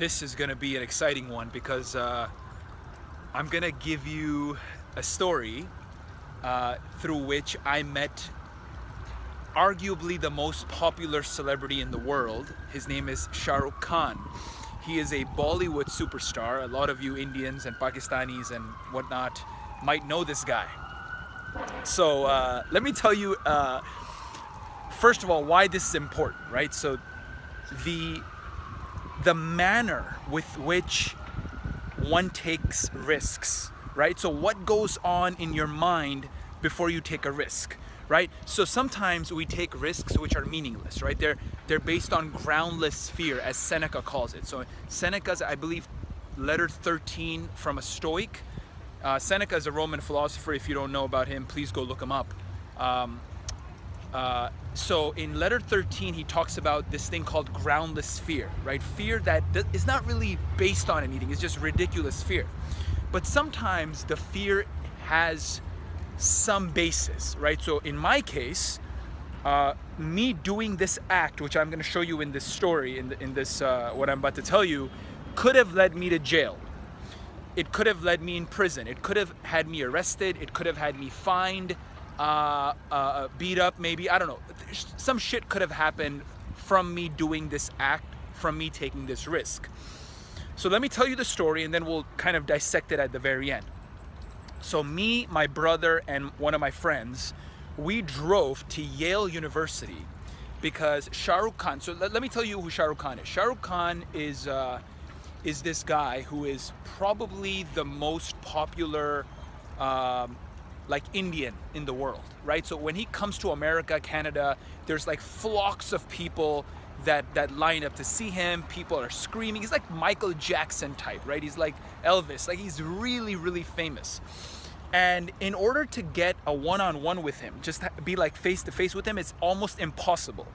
This is gonna be an exciting one because I'm gonna give you a story through which I met arguably the most popular celebrity in the world. His name is Shah Rukh Khan. He is a Bollywood superstar. A lot of you Indians and Pakistanis and whatnot might know this guy. So let me tell you, first of all, why this is important, right? So the manner with which one takes risks, right? So what goes on in your mind before you take a risk, right? So sometimes we take risks which are meaningless, right? They're based on groundless fear, as Seneca calls it. So Seneca's, I believe, letter 13 from a Stoic. Seneca is a Roman philosopher. If you don't know about him, please go look him up. So in letter 13, he talks about this thing called groundless fear, right? Fear that is not really based on anything. It's just ridiculous fear. But sometimes the fear has some basis, right? So in my case, me doing this act, which I'm going to show you in this story, in this what I'm about to tell you, could have led me to jail. It could have led me in prison. It could have had me arrested. It could have had me fined, beat up, maybe. I don't know. Some shit could have happened from me doing this act, from me taking this risk. So let me tell you the story, and then we'll kind of dissect it at the very end. So me, my brother, and one of my friends, we drove to Yale University because Shah Rukh Khan. So let me tell you who Shah Rukh Khan is. Shah Rukh Khan is this guy who is probably the most popular like Indian in the world, right? So when he comes to America, Canada, there's like flocks of people that line up to see him. People are screaming. He's like Michael Jackson type, right? He's like Elvis. Like, he's really, really famous. And in order to get a one-on-one with him, just be like face-to-face with him, it's almost impossible.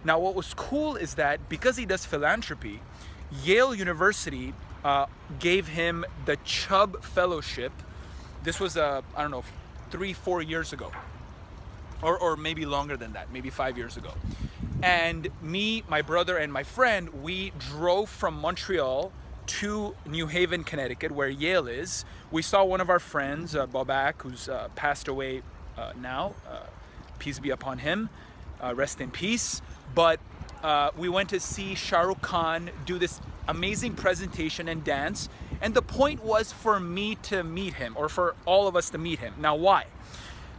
Now, what was cool is that because he does philanthropy, Yale University gave him the Chubb Fellowship. This was, I don't know, 3-4 years ago. Or maybe longer than that, maybe 5 years ago. And me, my brother, and my friend, we drove from Montreal to New Haven, Connecticut, where Yale is. We saw one of our friends, Babak, who's passed away now. Peace be upon him. Rest in peace. But we went to see Shah Rukh Khan do this amazing presentation and dance. And the point was for me to meet him, or for all of us to meet him. Now, why?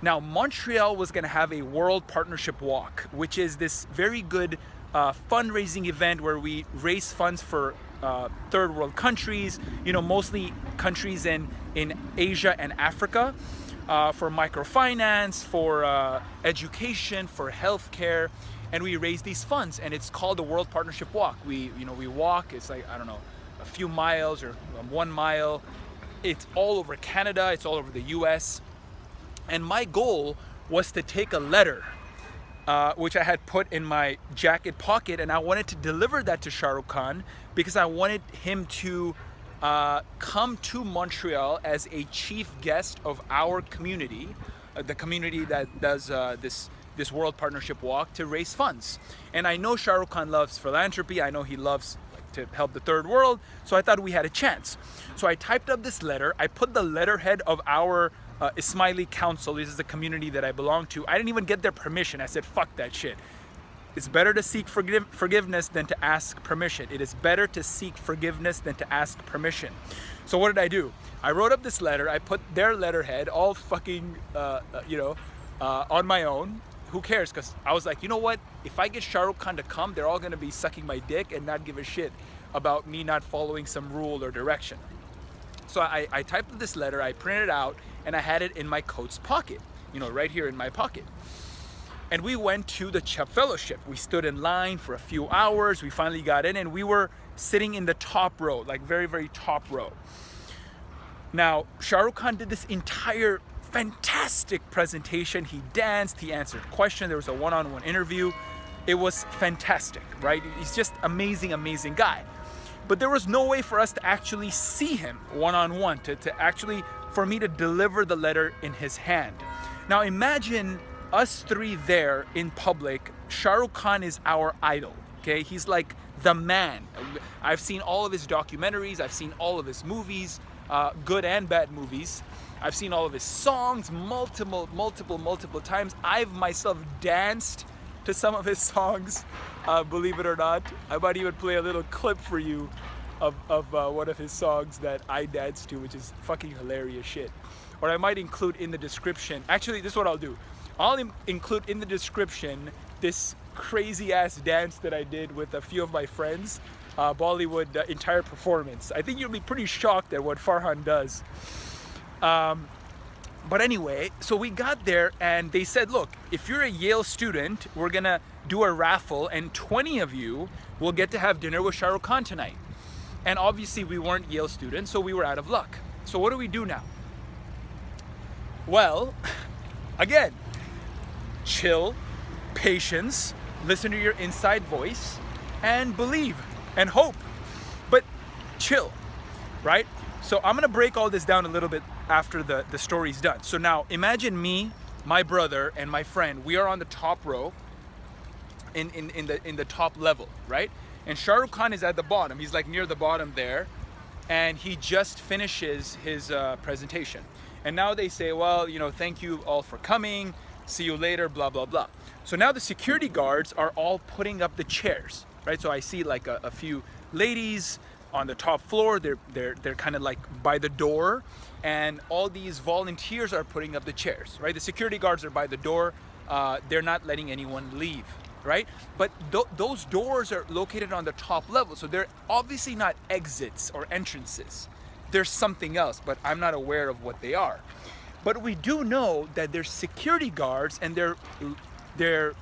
Now, Montreal was going to have a World Partnership Walk, which is this very good fundraising event where we raise funds for third world countries, you know, mostly countries in Asia and Africa, for microfinance, for education, for healthcare, and we raise these funds, and it's called the World Partnership Walk. We walk. It's like, I don't know, a few miles or 1 mile. It's all over Canada. It's all over the U.S. And my goal was to take a letter, which I had put in my jacket pocket, and I wanted to deliver that to Shah Rukh Khan because I wanted him to come to Montreal as a chief guest of our community, the community that does this World Partnership Walk, to raise funds. And I know Shah Rukh Khan loves philanthropy. I know he loves to help the third world. So I thought we had a chance. So I typed up this letter. I put the letterhead of our Ismaili Council. This is the community that I belong to. I didn't even get their permission. I said, fuck that shit. It's better to seek forgiveness than to ask permission. It is better to seek forgiveness than to ask permission. So what did I do? I wrote up this letter. I put their letterhead all fucking, on my own. Who cares? Because I was like, you know what? If I get Shah Rukh Khan to come, they're all going to be sucking my dick and not give a shit about me not following some rule or direction. So I typed up this letter, I printed it out, and I had it in my coat's pocket, right here in my pocket. And we went to the Chubb Fellowship. We stood in line for a few hours. We finally got in, and we were sitting in the top row, like very, very top row. Now, Shah Rukh Khan did this entire fantastic presentation. He danced, he answered questions. There was a one-on-one interview. It was fantastic, right? He's just amazing, amazing guy. But there was no way for us to actually see him one-on-one, for me to deliver the letter in his hand. Now imagine us three there in public. Shah Rukh Khan is our idol, okay? He's like the man. I've seen all of his documentaries, I've seen all of his movies, good and bad movies. I've seen all of his songs multiple times. I've myself danced to some of his songs, believe it or not. I might even play a little clip for you of one of his songs that I danced to, which is fucking hilarious shit. Or I might include in the description, actually this is what I'll do. I'll include in the description this crazy ass dance that I did with a few of my friends, Bollywood entire performance. I think you'll be pretty shocked at what Farhan does. But anyway, so we got there and they said, look, if you're a Yale student, we're gonna do a raffle and 20 of you will get to have dinner with Shah Rukh Khan tonight. And obviously we weren't Yale students, so we were out of luck. So what do we do now? Well, again, chill, patience, listen to your inside voice, and believe and hope. But chill, right? So I'm gonna break all this down a little bit after the story's done. So now imagine me, my brother, and my friend. We are on the top row in the top level, right? And Shah Rukh Khan is at the bottom. He's like near the bottom there, and he just finishes his presentation. And now they say, well, you know, thank you all for coming. See you later, blah, blah, blah. So now the security guards are all putting up the chairs, right? So I see like a few ladies on the top floor. They're kind of like by the door, and all these volunteers are putting up the chairs, right? The security guards are by the door. They're not letting anyone leave, right? But those doors are located on the top level, so they're obviously not exits or entrances. There's something else, but I'm not aware of what they are. But we do know that there's security guards, and they're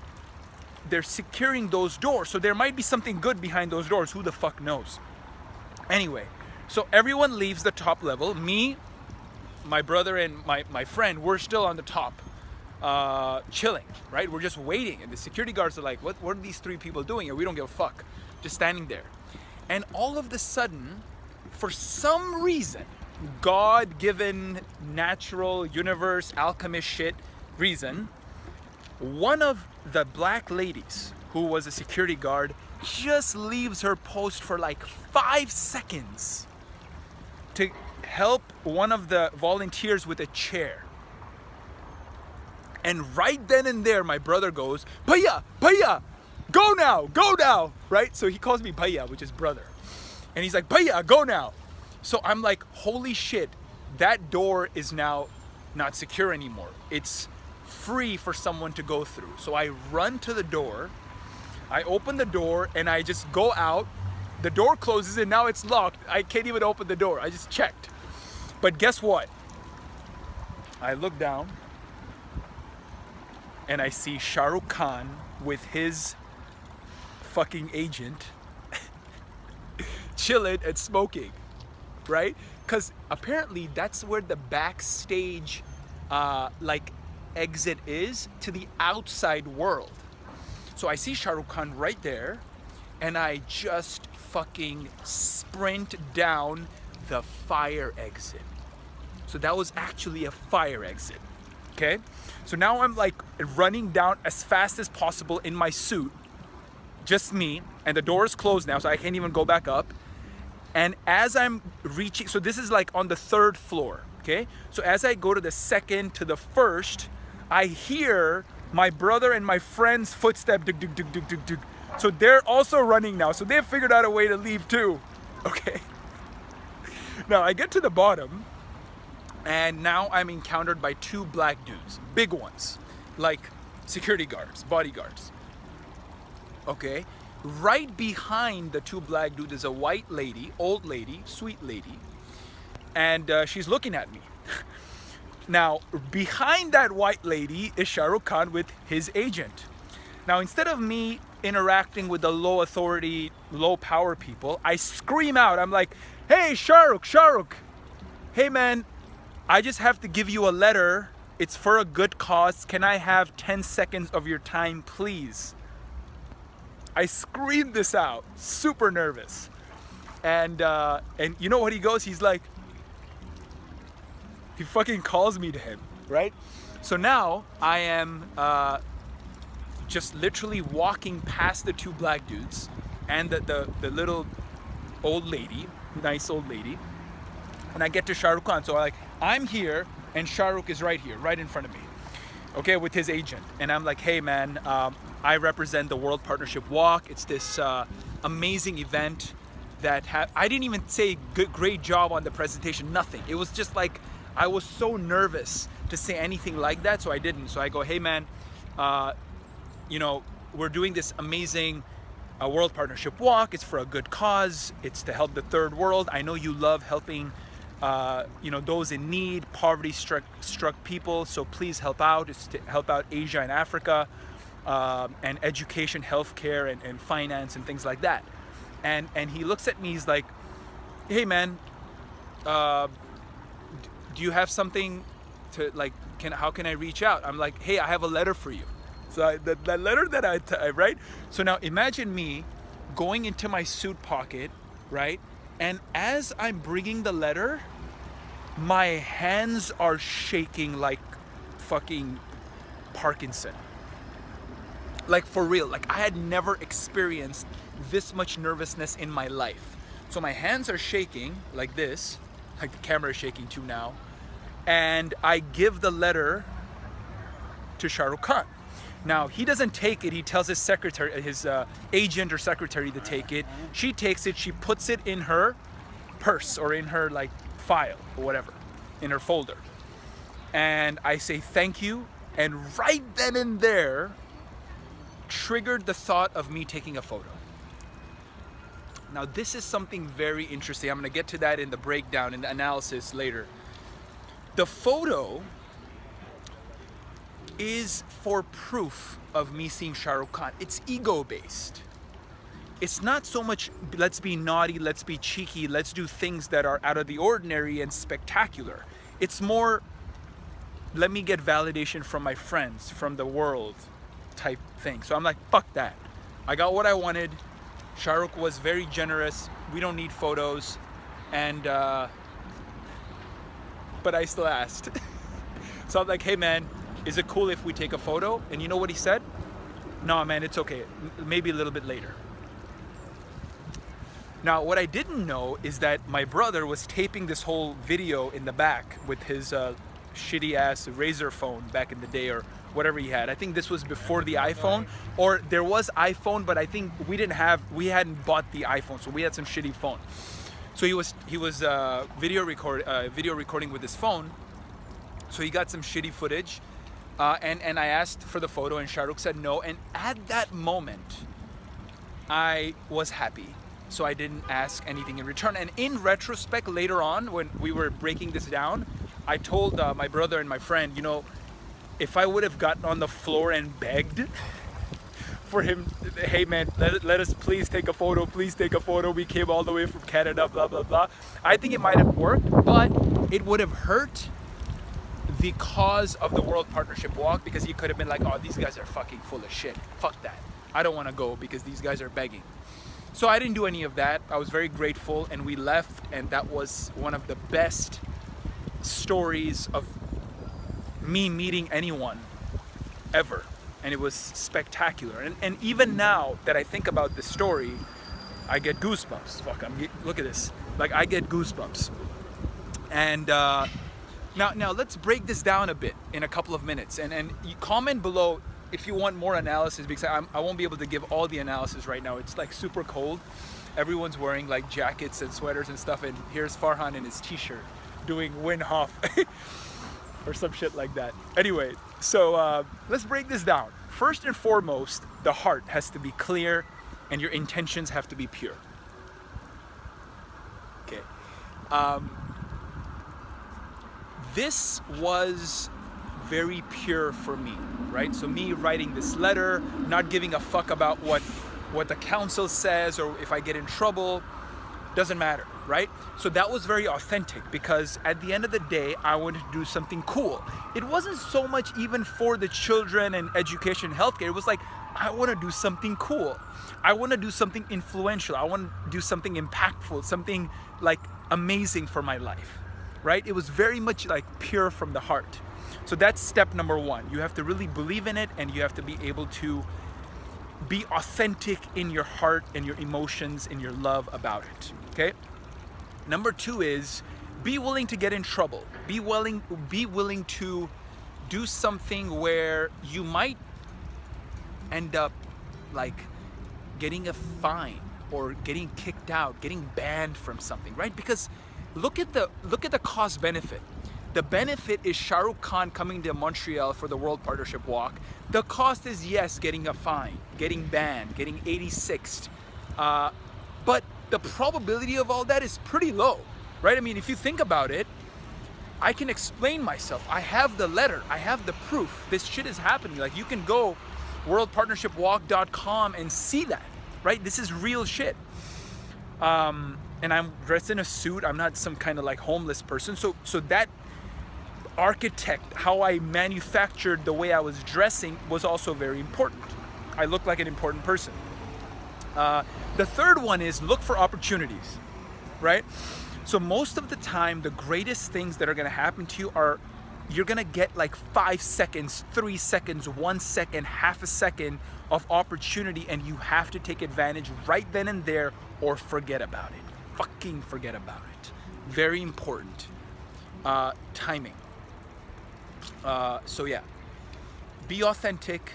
securing those doors. So there might be something good behind those doors. Who the fuck knows? Anyway, so everyone leaves the top level. Me, my brother, and my friend, we're still on the top, chilling, right? We're just waiting. And the security guards are like, what are these three people doing here? We don't give a fuck. Just standing there. And all of a sudden, for some reason, God-given, natural, universe, alchemist shit reason, one of the black ladies who was a security guard just leaves her post for like 5 seconds to help one of the volunteers with a chair. And right then and there, my brother goes, Bhaiya, Bhaiya, go now, right? So he calls me Bhaiya, which is brother. And he's like, Bhaiya, go now. So I'm like, holy shit, that door is now not secure anymore. It's free for someone to go through. So I run to the door, I open the door, and I just go out. The door closes and now it's locked. I can't even open the door. I just checked. But guess what? I look down and I see Shah Rukh Khan with his fucking agent chilling and smoking, right? Because apparently that's where the backstage like exit is to the outside world. So I see Shah Rukh Khan right there, and I just fucking sprint down the fire exit. So that was actually a fire exit, okay? So now I'm like running down as fast as possible in my suit, just me, and the door is closed now, so I can't even go back up. And as I'm reaching, so this is like on the 3rd floor, okay? So as I go to the 2nd to the 1st, I hear my brother and my friend's footstep, dug, dug, dug, dug, dug, dug. So they're also running now. So they've figured out a way to leave too, okay? Now I get to the bottom, and now I'm encountered by 2 black dudes, big ones, like security guards, bodyguards, okay? Right behind the 2 black dudes is a white lady, old lady, sweet lady, and she's looking at me. Now, behind that white lady is Shah Rukh Khan with his agent. Now, instead of me interacting with the low authority, low power people, I scream out. I'm like, hey, Shah Rukh, hey man, I just have to give you a letter. It's for a good cause. Can I have 10 seconds of your time, please? I screamed this out, super nervous. And you know what he goes? He's like, he fucking calls me to him, right? So now I am just literally walking past the 2 black dudes, and the little old lady, nice old lady, and I get to Shah Rukh Khan. So I'm here, and Shah Rukh is right here, right in front of me, okay, with his agent. And I'm like, hey man, I represent the World Partnership Walk. It's this amazing event that I didn't even say great job on the presentation, nothing. It was just like, I was so nervous to say anything like that, so I didn't. So I go, hey man, you know, we're doing this amazing World Partnership Walk. It's for a good cause. It's to help the third world. I know you love helping you know, those in need, poverty struck people, so please help out. It's to help out Asia and Africa, and education, healthcare, and finance and things like that. And he looks at me, he's like, hey man, do you have something to, like, how can I reach out? I'm like, hey, I have a letter for you. So that letter that I write. So now imagine me going into my suit pocket, right? And as I'm bringing the letter, my hands are shaking like fucking Parkinson. Like for real, like I had never experienced this much nervousness in my life. So my hands are shaking like this, like the camera is shaking too now. And I give the letter to Shah Rukh Khan. Now he doesn't take it, he tells his secretary, his agent or secretary to take it. She takes it, she puts it in her purse or in her like file or whatever, in her folder. And I say thank you, and right then and there triggered the thought of me taking a photo. Now this is something very interesting. I'm going to get to that in the breakdown, in the analysis later. The photo is for proof of me seeing Shah Rukh Khan. It's ego-based. It's not so much let's be naughty, let's be cheeky, let's do things that are out of the ordinary and spectacular. It's more, let me get validation from my friends, from the world type thing. So I'm like, fuck that. I got what I wanted. Shah Rukh was very generous. We don't need photos. And, but I still asked. So I'm like, hey man, is it cool if we take a photo? And you know what he said? No man, it's okay. Maybe a little bit later. Now, what I didn't know is that my brother was taping this whole video in the back with his shitty ass Razr phone back in the day, or whatever he had. I think this was before the iPhone, or there was iPhone, but I think we hadn't bought the iPhone, so we had some shitty phone. So he was video recording with his phone. So he got some shitty footage, and I asked for the photo, and Shah Rukh said no. And at that moment, I was happy. So I didn't ask anything in return. And in retrospect, later on, when we were breaking this down, I told my brother and my friend, you know, if I would have gotten on the floor and begged for him, hey man, let us please take a photo, please take a photo. We came all the way from Canada, blah, blah, blah. I think it might have worked, but it would have hurt the cause of the World Partnership Walk, because he could have been like, oh, these guys are fucking full of shit. Fuck that. I don't want to go because these guys are begging. So I didn't do any of that. I was very grateful, and we left, and that was one of the best stories of me meeting anyone ever. And it was spectacular. And even now that I think about this story, I get goosebumps. Fuck, look at this. Like, I get goosebumps. And now let's break this down a bit in a couple of minutes. And you comment below if you want more analysis, because I won't be able to give all the analysis right now. It's like super cold. Everyone's wearing like jackets and sweaters and stuff, and here's Farhan in his t-shirt doing Wim Hof or some shit like that. Anyway, so let's break this down. First and foremost, the heart has to be clear and your intentions have to be pure. Okay. This was very pure for me, right? So me writing this letter, not giving a fuck about what the council says or if I get in trouble, doesn't matter, right? So that was very authentic, because at the end of the day, I wanted to do something cool. It wasn't so much even for the children and education and healthcare. It was like, I want to do something cool. I want to do something influential. I want to do something impactful, something like amazing for my life, right? It was very much like pure from the heart. So that's step number one. You have to really believe in it, and you have to be able to Be authentic in your heart and your emotions and your love about it. Okay? Number 2 is be willing to get in trouble. Be willing to do something where you might end up like getting a fine or getting kicked out, getting banned from something, right? Because look at the cost benefit. The benefit is Shah Rukh Khan coming to Montreal for the World Partnership Walk. The cost is, yes, getting a fine, getting banned, getting 86th. But the probability of all that is pretty low, right? I mean, if you think about it, I can explain myself. I have the letter. I have the proof. This shit is happening. Like, you can go worldpartnershipwalk.com and see that, right? This is real shit. And I'm dressed in a suit. I'm not some kind of like homeless person. So that architect, how I manufactured the way I was dressing, was also very important. I look like an important person. The third one is look for opportunities, right? So most of the time, the greatest things that are gonna happen to you are, you're gonna get like 5 seconds, 3 seconds, 1 second, half a second of opportunity, and you have to take advantage right then and there or forget about it. Fucking forget about it. Very important. Timing. So yeah, be authentic,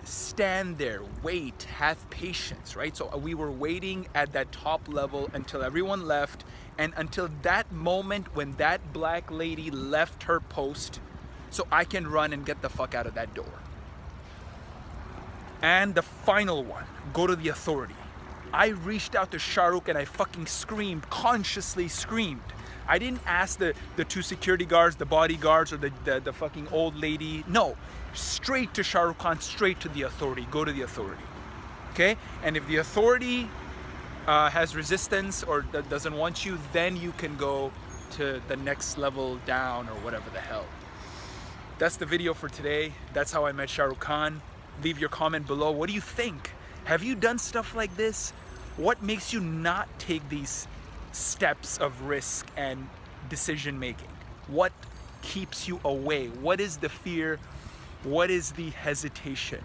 stand there, wait, have patience, right? So we were waiting at that top level until everyone left, and until that moment when that black lady left her post, so I can run and get the fuck out of that door. And the final one, go to the authority. I reached out to Shah Rukh and I fucking screamed, consciously screamed. I didn't ask the 2 security guards, the bodyguards, or the fucking old lady. No, straight to Shah Rukh Khan, straight to the authority. Go to the authority, okay? And if the authority has resistance or doesn't want you, then you can go to the next level down or whatever the hell. That's the video for today. That's how I met Shah Rukh Khan. Leave your comment below. What do you think? Have you done stuff like this? What makes you not take these steps of risk and decision making? What keeps you away? What is the fear? What is the hesitation?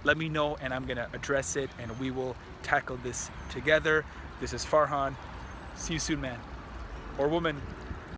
Let me know and I'm gonna address it and we will tackle this together. This is Farhan. See you soon, man or woman.